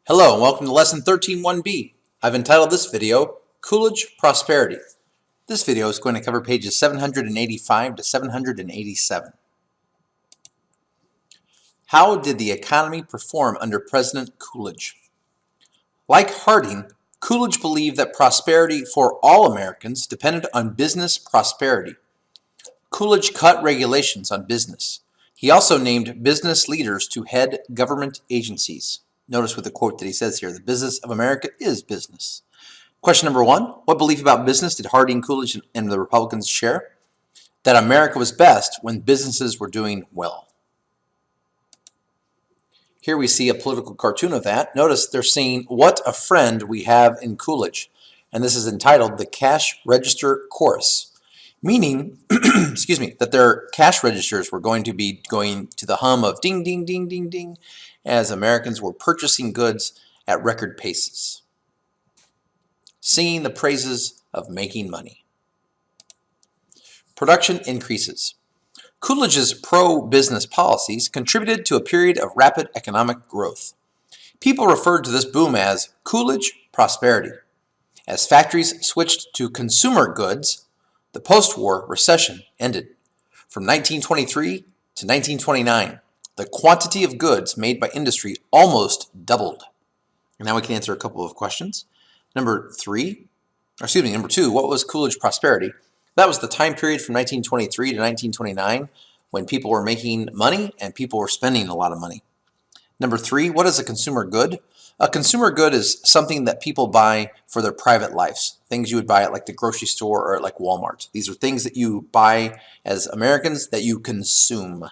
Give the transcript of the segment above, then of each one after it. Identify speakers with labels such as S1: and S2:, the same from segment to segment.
S1: Hello and welcome to Lesson 13.1b. I've entitled this video, Coolidge Prosperity. This video is going to cover pages 785 to 787. How did the economy perform under President Coolidge? Like Harding, Coolidge believed that prosperity for all Americans depended on business prosperity. Coolidge cut regulations on business. He also named business leaders to head government agencies. Notice with the quote that he says here, the business of America is business. Question number one, what belief about business did Harding, Coolidge, and the Republicans share? That America was best when businesses were doing well. Here we see a political cartoon of that. Notice they're saying, what a friend we have in Coolidge. And this is entitled the Cash Register Chorus, meaning, excuse me, that their cash registers were going to be going to the hum of ding, ding, ding, ding, ding, as Americans were purchasing goods at record paces, singing the praises of making money. Production increases. Coolidge's pro-business policies contributed to a period of rapid economic growth. People referred to this boom as Coolidge prosperity. As factories switched to consumer goods, the post-war recession ended. From 1923 to 1929, the quantity of goods made by industry almost doubled. And now we can answer a couple of questions. Number two, what was Coolidge prosperity? That was the time period from 1923 to 1929 when people were making money and people were spending a lot of money. Number three, what is a consumer good? A consumer good is something that people buy for their private lives. Things you would buy at like the grocery store or at like Walmart. These are things that you buy as Americans that you consume.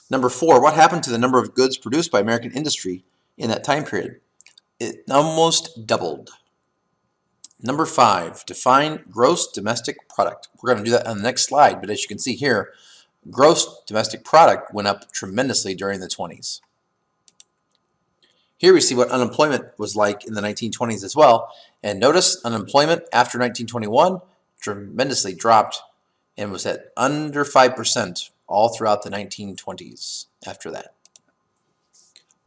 S1: Number four, what happened to the number of goods produced by American industry in that time period? It almost doubled. Number five, define gross domestic product. We're going to do that on the next slide, but as you can see here, gross domestic product went up tremendously during the 20s. Here we see what unemployment was like in the 1920s as well. And notice unemployment after 1921 tremendously dropped and was at under 5% all throughout the 1920s after that.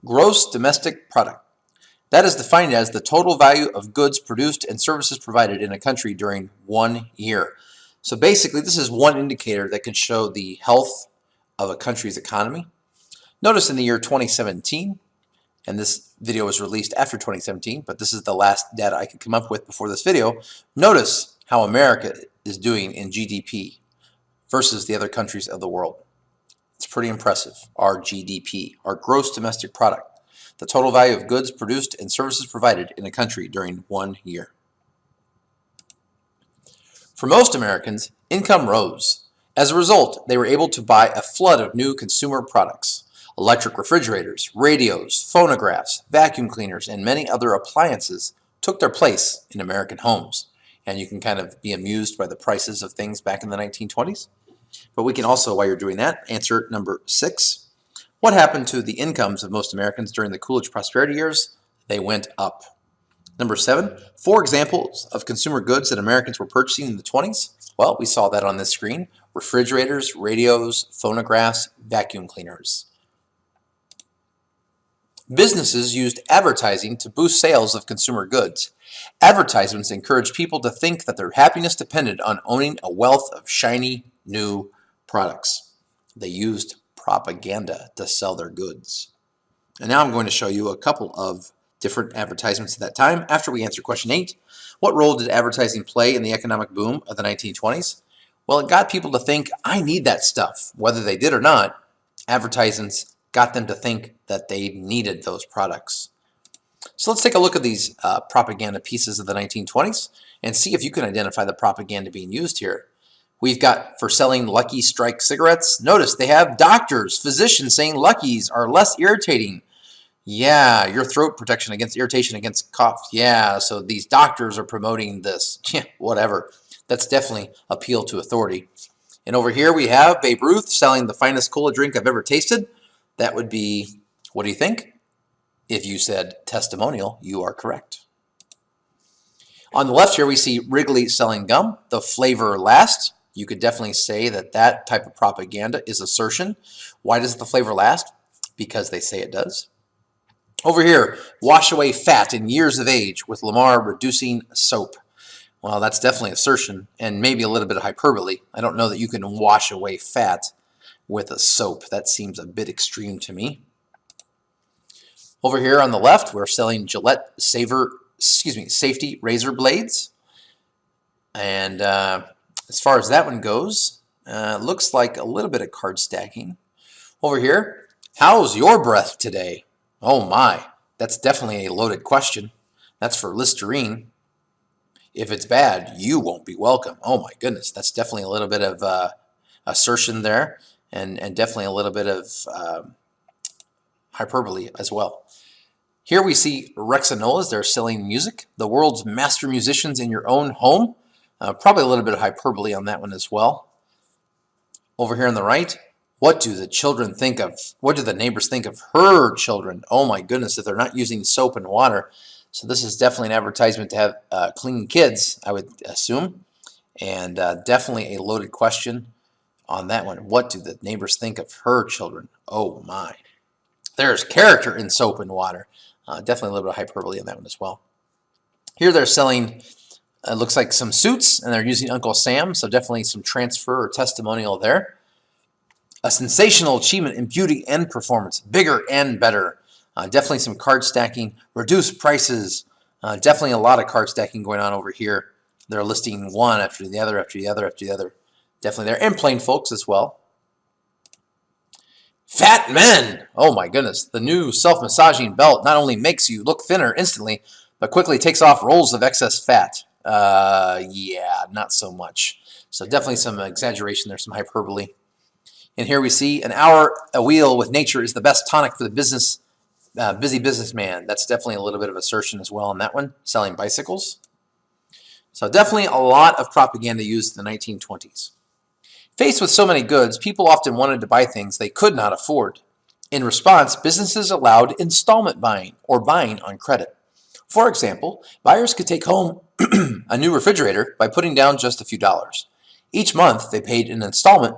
S1: Gross domestic product. That is defined as the total value of goods produced and services provided in a country during 1 year. So basically, this is one indicator that can show the health of a country's economy. Notice in the year 2017, and this video was released after 2017, but this is the last data I could come up with before this video. Notice how America is doing in GDP versus the other countries of the world. It's pretty impressive. Our GDP, our gross domestic product, the total value of goods produced and services provided in a country during 1 year. For most Americans, income rose. As a result, they were able to buy a flood of new consumer products. Electric refrigerators, radios, phonographs, vacuum cleaners, and many other appliances took their place in American homes. And you can kind of be amused by the prices of things back in the 1920s. But we can also, while you're doing that, answer number 6. What happened to the incomes of most Americans during the Coolidge prosperity years? They went up. Number 7, 4 examples of consumer goods that Americans were purchasing in the 20s. Well, we saw that on this screen. Refrigerators, radios, phonographs, vacuum cleaners. Businesses used advertising to boost sales of consumer goods. Advertisements encouraged people to think that their happiness depended on owning a wealth of shiny new products. They used propaganda to sell their goods. And now I'm going to show you a couple of different advertisements at that time. After we answer question 8, what role did advertising play in the economic boom of the 1920s? Well, it got people to think, I need that stuff. Whether they did or not, advertisements got them to think that they needed those products. So let's take a look at these propaganda pieces of the 1920s and see if you can identify the propaganda being used here. We've got for selling Lucky Strike cigarettes. Notice they have doctors, physicians saying Luckies are less irritating. Yeah, your throat protection against irritation, against cough. Yeah, so these doctors are promoting this. Yeah, whatever. That's definitely appeal to authority. And over here we have Babe Ruth selling the finest cola drink I've ever tasted. That would be, what do you think? If you said testimonial, you are correct. On the left here we see Wrigley selling gum, the flavor lasts. You could definitely say that that type of propaganda is assertion. Why does the flavor last? Because they say it does. Over here, wash away fat in years of age with Lamar reducing soap. Well, that's definitely assertion and maybe a little bit of hyperbole. I don't know that you can wash away fat with a soap. That seems a bit extreme to me. Over here on the left, we're selling Gillette Safety Razor Blades. And as far as that one goes, looks like a little bit of card stacking. Over here, how's your breath today? Oh my, that's definitely a loaded question. That's for Listerine. If it's bad, you won't be welcome. Oh my goodness, that's definitely a little bit of assertion there, and definitely a little bit of hyperbole as well. Here we see Rexanolas. They're selling music. The world's master musicians in your own home. Probably a little bit of hyperbole on that one as well. Over here on the right, what do the children think of? What do the neighbors think of her children? Oh my goodness, if they're not using soap and water. So this is definitely an advertisement to have clean kids, I would assume. And definitely a loaded question on that one. What do the neighbors think of her children? Oh my. There's character in soap and water. Definitely a little bit of hyperbole on that one as well. Here they're selling, it looks like some suits, and they're using Uncle Sam, so definitely some transfer or testimonial there. A sensational achievement in beauty and performance, bigger and better. Definitely some card stacking, reduced prices. Definitely a lot of card stacking going on over here. They're listing one after the other, after the other, after the other. Definitely there. And plain folks as well. Fat men! Oh my goodness. The new self-massaging belt not only makes you look thinner instantly, but quickly takes off rolls of excess fat. Yeah, not so much. So definitely some exaggeration there, some hyperbole. And here we see an hour a wheel with nature is the best tonic for the busy businessman. That's definitely a little bit of assertion as well on that one, selling bicycles. So definitely a lot of propaganda used in the 1920s. Faced with so many goods, people often wanted to buy things they could not afford. In response, businesses allowed installment buying or buying on credit. For example, buyers could take home a new refrigerator by putting down just a few dollars. Each month, they paid an installment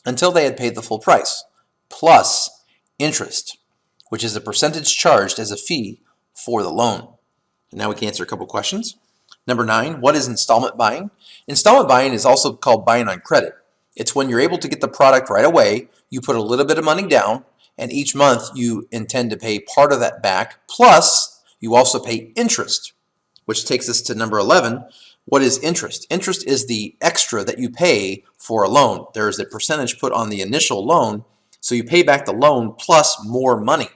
S1: until they had paid the full price, plus interest, which is a percentage charged as a fee for the loan. And now we can answer a couple questions. Number 9, what is installment buying? Installment buying is also called buying on credit. It's when you're able to get the product right away, you put a little bit of money down, and each month you intend to pay part of that back, plus you also pay interest, which takes us to number 11. What is interest? Interest is the extra that you pay for a loan. There is a percentage put on the initial loan, so you pay back the loan plus more money.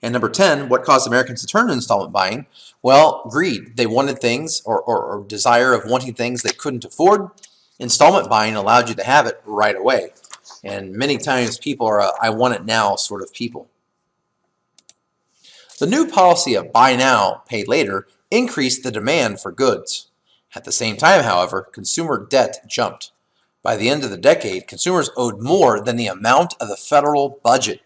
S1: And number 10, what caused Americans to turn to installment buying? Well, greed. They wanted things or desire of wanting things they couldn't afford. Installment buying allowed you to have it right away. And many times people are I want it now sort of people. The new policy of buy now, pay later increased the demand for goods. At the same time, however, consumer debt jumped. By the end of the decade, consumers owed more than the amount of the federal budget.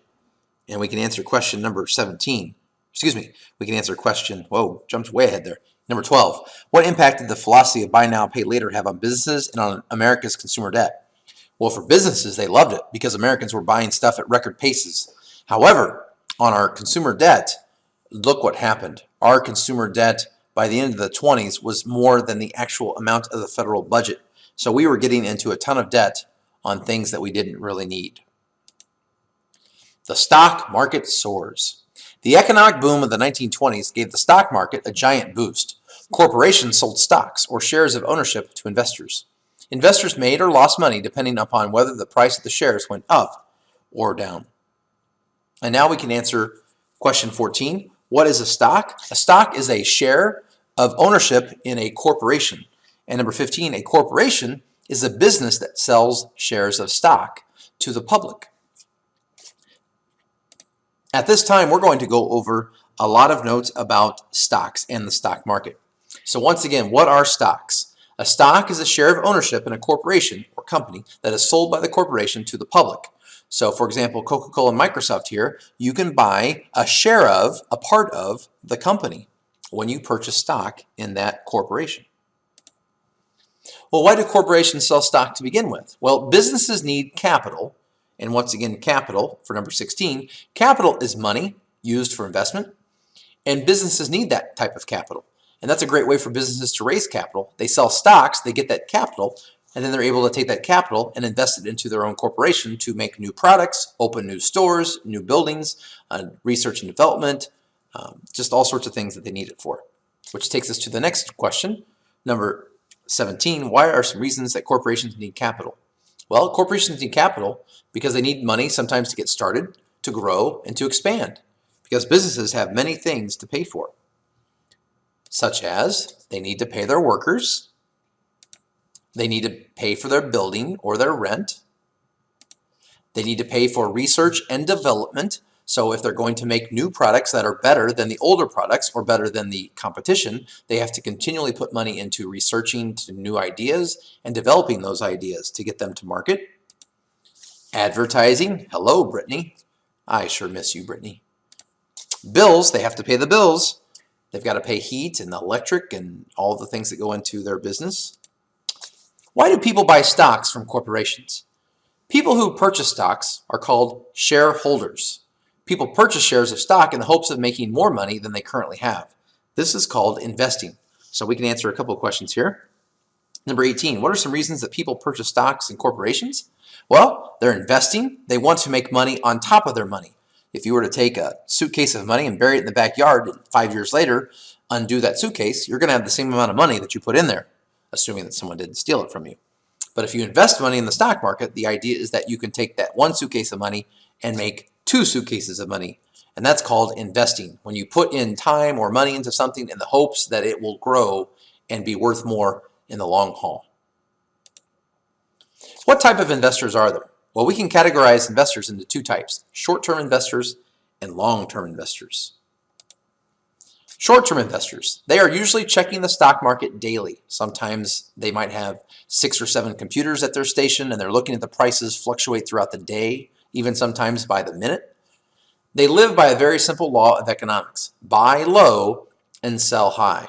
S1: And we can answer question number 17. Excuse me, we can answer question, whoa, jumped way ahead there. Number 12, what impact did the philosophy of buy now, pay later have on businesses and on America's consumer debt? Well, for businesses, they loved it because Americans were buying stuff at record paces. However, on our consumer debt, look what happened. Our consumer debt by the end of the 20s was more than the actual amount of the federal budget. So we were getting into a ton of debt on things that we didn't really need. The stock market soars. The economic boom of the 1920s gave the stock market a giant boost. Corporations sold stocks or shares of ownership to investors. Investors made or lost money depending upon whether the price of the shares went up or down. And now we can answer question 14. What is a stock? A stock is a share of ownership in a corporation. And number 15, a corporation is a business that sells shares of stock to the public. At this time, we're going to go over a lot of notes about stocks and the stock market. So once again, what are stocks? A stock is a share of ownership in a corporation or company that is sold by the corporation to the public. So for example, Coca-Cola and Microsoft here, you can buy a share of, a part of the company when you purchase stock in that corporation. Well, why do corporations sell stock to begin with? Well, businesses need capital. And once again, capital, for number 16, capital is money used for investment, and businesses need that type of capital. And that's a great way for businesses to raise capital. They sell stocks, they get that capital, and then they're able to take that capital and invest it into their own corporation to make new products, open new stores, new buildings, research and development, just all sorts of things that they need it for. Which takes us to the next question, number 17. Why are some reasons that corporations need capital? Well, corporations need capital because they need money sometimes to get started, to grow, and to expand. Because businesses have many things to pay for, such as they need to pay their workers, they need to pay for their building or their rent, they need to pay for research and development. So if they're going to make new products that are better than the older products or better than the competition, they have to continually put money into researching to new ideas and developing those ideas to get them to market. Advertising. Hello, Brittany. I sure miss you, Brittany. Bills. They have to pay the bills. They've got to pay heat and electric and all the things that go into their business. Why do people buy stocks from corporations? People who purchase stocks are called shareholders. People purchase shares of stock in the hopes of making more money than they currently have. This is called investing. So we can answer a couple of questions here. Number 18, what are some reasons that people purchase stocks in corporations? Well, they're investing. They want to make money on top of their money. If you were to take a suitcase of money and bury it in the backyard and 5 years later undo that suitcase, you're going to have the same amount of money that you put in there, assuming that someone didn't steal it from you. But if you invest money in the stock market, the idea is that you can take that one suitcase of money and make 2 suitcases of money. And that's called investing. When you put in time or money into something in the hopes that it will grow and be worth more in the long haul. What type of investors are there? Well, we can categorize investors into 2 types, short-term investors and long-term investors. Short-term investors, they are usually checking the stock market daily. Sometimes they might have 6 or 7 computers at their station and they're looking at the prices fluctuate throughout the day, even sometimes by the minute. They live by a very simple law of economics: buy low and sell high.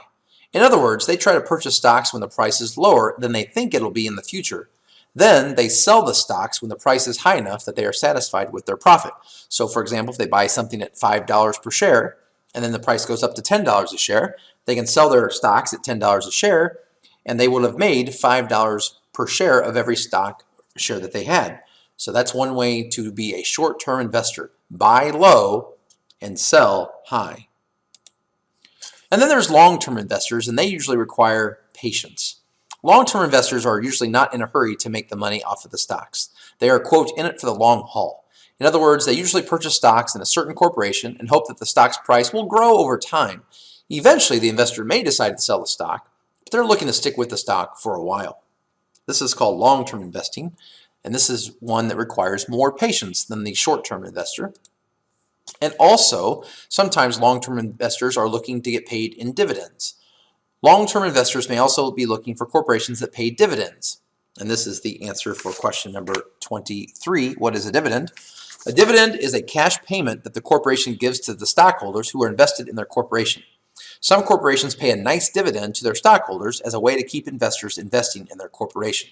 S1: In other words, they try to purchase stocks when the price is lower than they think it'll be in the future. Then they sell the stocks when the price is high enough that they are satisfied with their profit. So for example, if they buy something at $5 per share and then the price goes up to $10 a share, they can sell their stocks at $10 a share and they will have made $5 per share of every stock share that they had. So that's one way to be a short-term investor. Buy low and sell high. And then there's long-term investors, and they usually require patience. Long-term investors are usually not in a hurry to make the money off of the stocks. They are, quote, in it for the long haul. In other words, they usually purchase stocks in a certain corporation and hope that the stock's price will grow over time. Eventually, the investor may decide to sell the stock, but they're looking to stick with the stock for a while. This is called long-term investing, and this is one that requires more patience than the short-term investor. And also, sometimes long-term investors are looking to get paid in dividends. Long-term investors may also be looking for corporations that pay dividends. And this is the answer for question number 23. What is a dividend? A dividend is a cash payment that the corporation gives to the stockholders who are invested in their corporation. Some corporations pay a nice dividend to their stockholders as a way to keep investors investing in their corporation.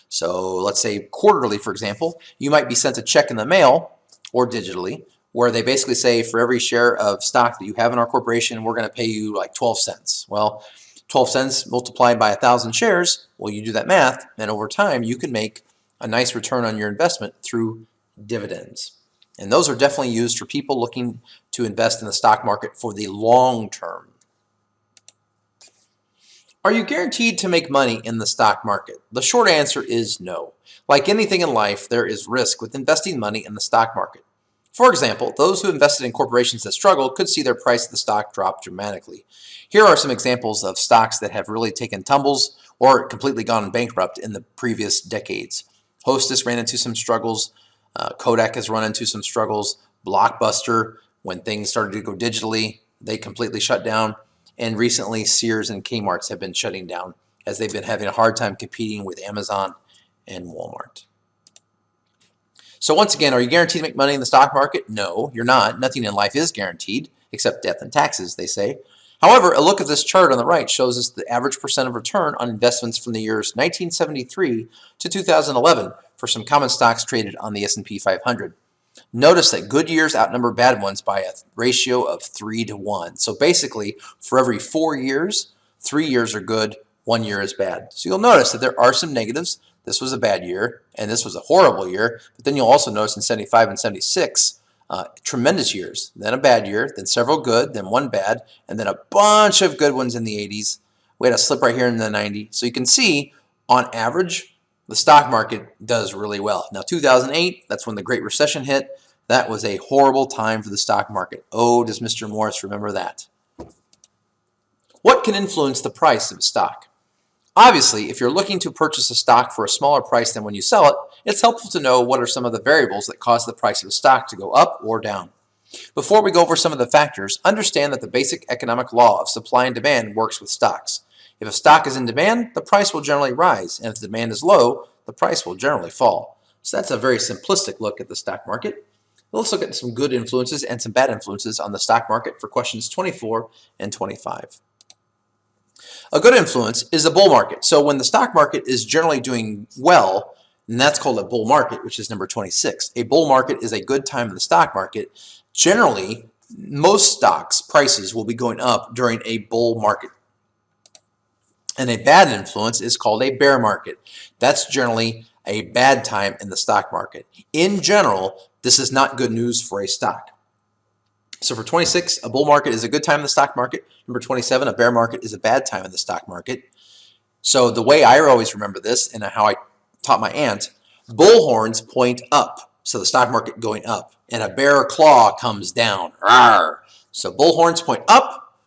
S1: So let's say quarterly, for example, you might be sent a check in the mail or digitally where they basically say for every share of stock that you have in our corporation, we're going to pay you like 12 cents. Well, 12 cents multiplied by 1,000 shares, well, you do that math, and over time you can make a nice return on your investment through dividends. And those are definitely used for people looking to invest in the stock market for the long term. Are you guaranteed to make money in the stock market? The short answer is no. Like anything in life, there is risk with investing money in the stock market. For example, those who invested in corporations that struggled could see their price of the stock drop dramatically. Here are some examples of stocks that have really taken tumbles or completely gone bankrupt in the previous decades. Hostess ran into some struggles. Kodak has run into some struggles. Blockbuster, when things started to go digitally, they completely shut down. And recently, Sears and Kmart's have been shutting down as they've been having a hard time competing with Amazon and Walmart. So once again, are you guaranteed to make money in the stock market? No, you're not. Nothing in life is guaranteed, except death and taxes, they say. However, a look at this chart on the right shows us the average percent of return on investments from the years 1973 to 2011 for some common stocks traded on the S&P 500. Notice that good years outnumber bad ones by a ratio of 3 to 1. So basically, for every 4 years, 3 years are good, 1 year is bad. So you'll notice that there are some negatives. This was a bad year, and this was a horrible year. But then you'll also notice in 75 and 76, tremendous years. Then a bad year, then several good, then one bad, and then a bunch of good ones in the 80s. We had a slip right here in the 90s. So you can see, on average, the stock market does really well. Now, 2008, that's when the Great Recession hit. That was a horrible time for the stock market. Oh, does Mr. Morris remember that? What can influence the price of a stock? Obviously, if you're looking to purchase a stock for a smaller price than when you sell it, it's helpful to know what are some of the variables that cause the price of a stock to go up or down. Before we go over some of the factors, understand that the basic economic law of supply and demand works with stocks. If a stock is in demand, the price will generally rise, and if the demand is low, the price will generally fall. So that's a very simplistic look at the stock market. Let's look at some good influences and some bad influences on the stock market for questions 24 and 25. A good influence is the bull market. So when the stock market is generally doing well, and that's called a bull market, which is number 26. A bull market is a good time in the stock market. Generally, most stocks prices will be going up during a bull market. And a bad influence is called a bear market. That's generally a bad time in the stock market. In general, this is not good news for a stock. So for 26, a bull market is a good time in the stock market. Number 27, a bear market is a bad time in the stock market. So the way I always remember this and how I taught my aunt, bull horns point up. So the stock market going up. And a bear claw comes down. Rawr. So bull horns point up,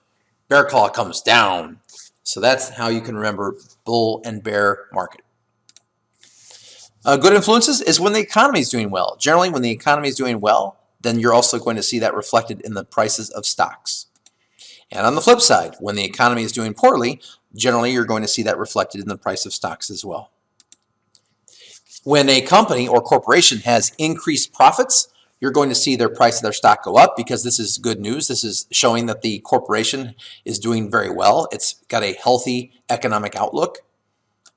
S1: bear claw comes down. So that's how you can remember bull and bear market. Good influences is when the economy is doing well. Generally, when the economy is doing well, then you're also going to see that reflected in the prices of stocks. And on the flip side, when the economy is doing poorly, generally you're going to see that reflected in the price of stocks as well. When a company or corporation has increased profits, you're going to see their price of their stock go up because this is good news. This is showing that the corporation is doing very well. It's got a healthy economic outlook.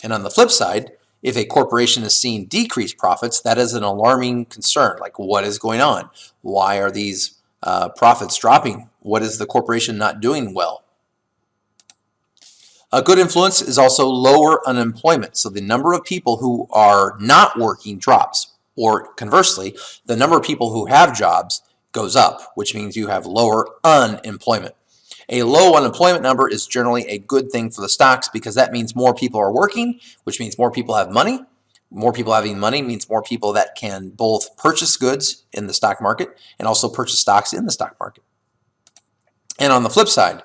S1: And on the flip side, if a corporation is seeing decreased profits, that is an alarming concern. Like, what is going on? Why are these profits dropping? What is the corporation not doing well? A good influence is also lower unemployment. So the number of people who are not working drops. Or conversely, the number of people who have jobs goes up, which means you have lower unemployment. A low unemployment number is generally a good thing for the stocks because that means more people are working, which means more people have money. More people having money means more people that can both purchase goods in the stock market and also purchase stocks in the stock market. And on the flip side,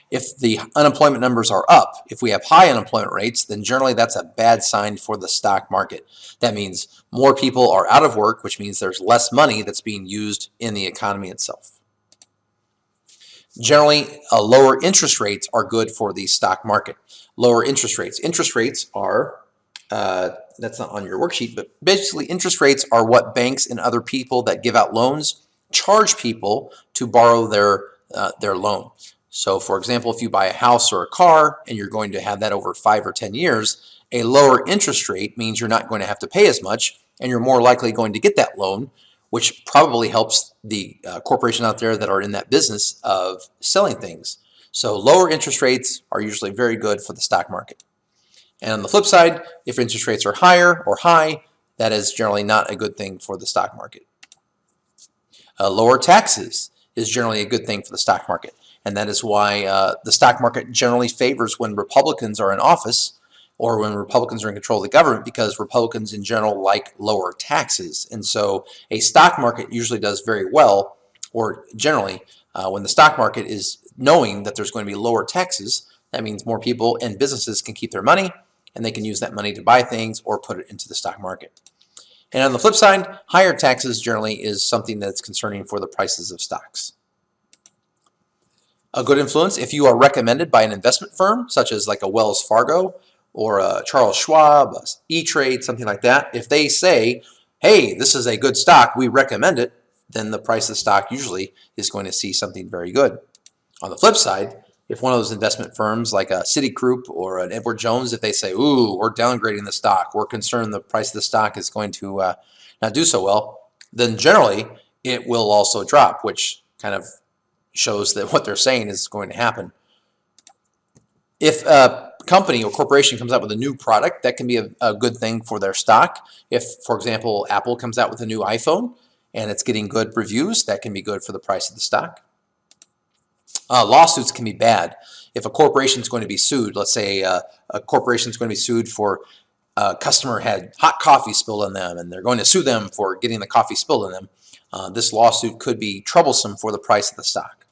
S1: if the unemployment numbers are up, if we have high unemployment rates, then generally that's a bad sign for the stock market. That means more people are out of work, which means there's less money that's being used in the economy itself. Generally, lower interest rates are good for the stock market. Lower interest rates. Interest rates are, that's not on your worksheet, but basically interest rates are what banks and other people that give out loans charge people to borrow their loan. So for example, if you buy a house or a car and you're going to have that over 5 or 10 years, a lower interest rate means you're not going to have to pay as much and you're more likely going to get that loan, which probably helps the corporation out there that are in that business of selling things. So lower interest rates are usually very good for the stock market. And on the flip side, if interest rates are higher or high, that is generally not a good thing for the stock market. Lower taxes is generally a good thing for the stock market. And that is why the stock market generally favors when Republicans are in office or when Republicans are in control of the government, because Republicans in general like lower taxes. And so a stock market usually does very well, or generally when the stock market is knowing that there's going to be lower taxes, that means more people and businesses can keep their money and they can use that money to buy things or put it into the stock market. And on the flip side, higher taxes generally is something that's concerning for the prices of stocks. A good influence, if you are recommended by an investment firm, such as like a Wells Fargo or a Charles Schwab, E-Trade, something like that, if they say, hey, this is a good stock, we recommend it, then the price of the stock usually is going to see something very good. On the flip side, if one of those investment firms like a Citigroup or an Edward Jones, if they say, ooh, we're downgrading the stock, we're concerned the price of the stock is going to not do so well, then generally it will also drop, which kind of shows that what they're saying is going to happen. If a company or corporation comes out with a new product, that can be a good thing for their stock. If, for example, Apple comes out with a new iPhone and it's getting good reviews, that can be good for the price of the stock. Lawsuits can be bad. If a corporation is going to be sued, let's say a corporation is going to be sued for a customer had hot coffee spilled on them and they're going to sue them for getting the coffee spilled on them, this lawsuit could be troublesome for the price of the stock.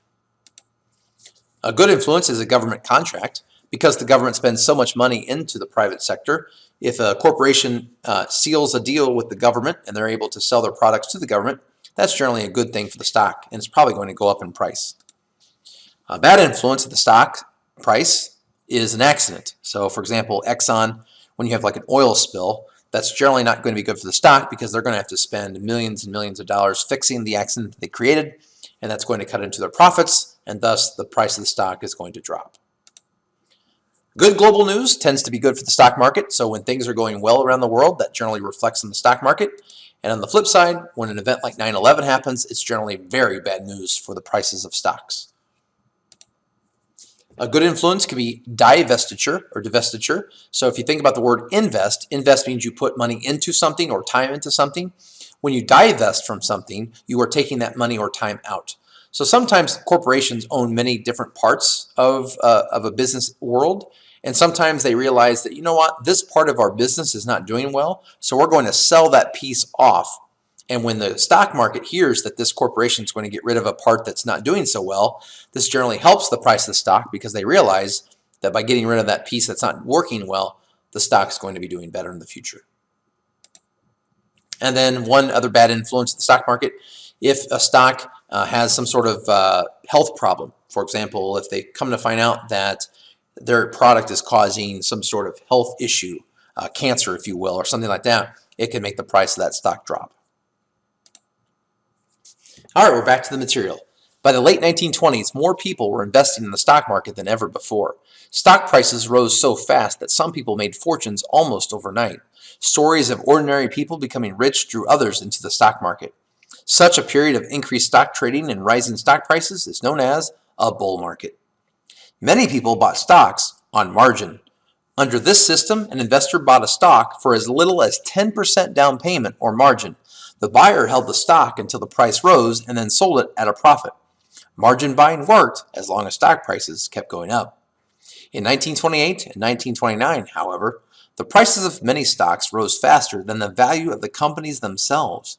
S1: A good influence is a government contract. Because the government spends so much money into the private sector, if a corporation seals a deal with the government and they're able to sell their products to the government, that's generally a good thing for the stock, and it's probably going to go up in price. A bad influence of the stock price is an accident. So, for example, Exxon, when you have like an oil spill, that's generally not going to be good for the stock because they're going to have to spend millions and millions of dollars fixing the accident that they created, and that's going to cut into their profits, and thus the price of the stock is going to drop. Good global news tends to be good for the stock market, so when things are going well around the world, that generally reflects in the stock market. And on the flip side, when an event like 9/11 happens, it's generally very bad news for the prices of stocks. A good influence can be divestiture or divestiture. So if you think about the word invest, invest means you put money into something or time into something. When you divest from something, you are taking that money or time out. So sometimes corporations own many different parts of a business world, and sometimes they realize that, you know what, this part of our business is not doing well, so we're going to sell that piece off. And when the stock market hears that this corporation is going to get rid of a part that's not doing so well, this generally helps the price of the stock because they realize that by getting rid of that piece that's not working well, the stock is going to be doing better in the future. And then one other bad influence of the stock market, if a stock has some sort of health problem, for example, if they come to find out that their product is causing some sort of health issue, cancer, if you will, or something like that, it can make the price of that stock drop. All right, we're back to the material. By the late 1920s, more people were investing in the stock market than ever before. Stock prices rose so fast that some people made fortunes almost overnight. Stories of ordinary people becoming rich drew others into the stock market. Such a period of increased stock trading and rising stock prices is known as a bull market. Many people bought stocks on margin. Under this system, an investor bought a stock for as little as 10% down payment or margin. The buyer held the stock until the price rose and then sold it at a profit. Margin buying worked as long as stock prices kept going up. In 1928 and 1929, however, the prices of many stocks rose faster than the value of the companies themselves.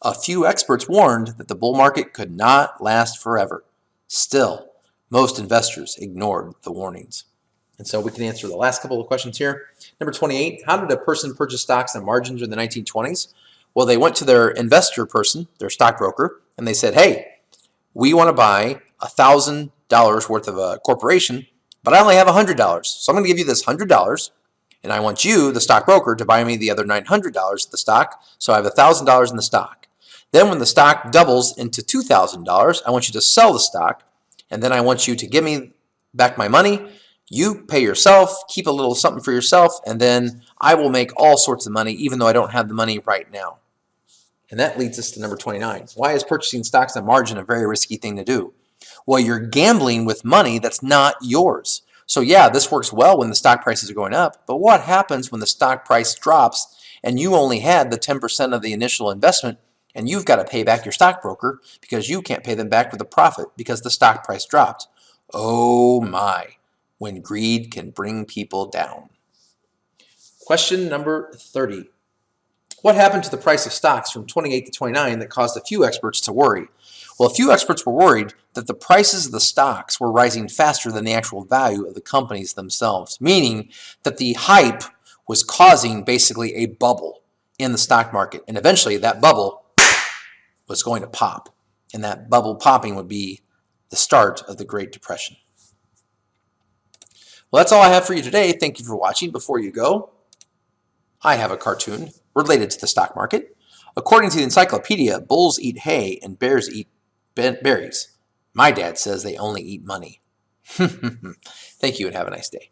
S1: A few experts warned that the bull market could not last forever. Still, most investors ignored the warnings. And so we can answer the last couple of questions here. Number 28, how did a person purchase stocks on margins in the 1920s? Well, they went to their investor person, their stockbroker, and they said, hey, we want to buy $1,000 worth of a corporation, but I only have $100. So I'm going to give you this $100, and I want you, the stockbroker, to buy me the other $900 of the stock, so I have $1,000 in the stock. Then when the stock doubles into $2,000, I want you to sell the stock, and then I want you to give me back my money. You pay yourself, keep a little something for yourself, and then I will make all sorts of money even though I don't have the money right now. And that leads us to number 29. Why is purchasing stocks on margin a very risky thing to do? Well, you're gambling with money that's not yours. So yeah, this works well when the stock prices are going up, but what happens when the stock price drops and you only had the 10% of the initial investment and you've got to pay back your stockbroker because you can't pay them back with a profit because the stock price dropped? Oh my, when greed can bring people down. Question number 30. What happened to the price of stocks from 28 to 29 that caused a few experts to worry? Well, a few experts were worried that the prices of the stocks were rising faster than the actual value of the companies themselves, meaning that the hype was causing basically a bubble in the stock market. And eventually that bubble was going to pop. And that bubble popping would be the start of the Great Depression. Well, that's all I have for you today. Thank you for watching. Before you go, I have a cartoon related to the stock market. According to the encyclopedia, bulls eat hay and bears eat berries. My dad says they only eat money. Thank you and have a nice day.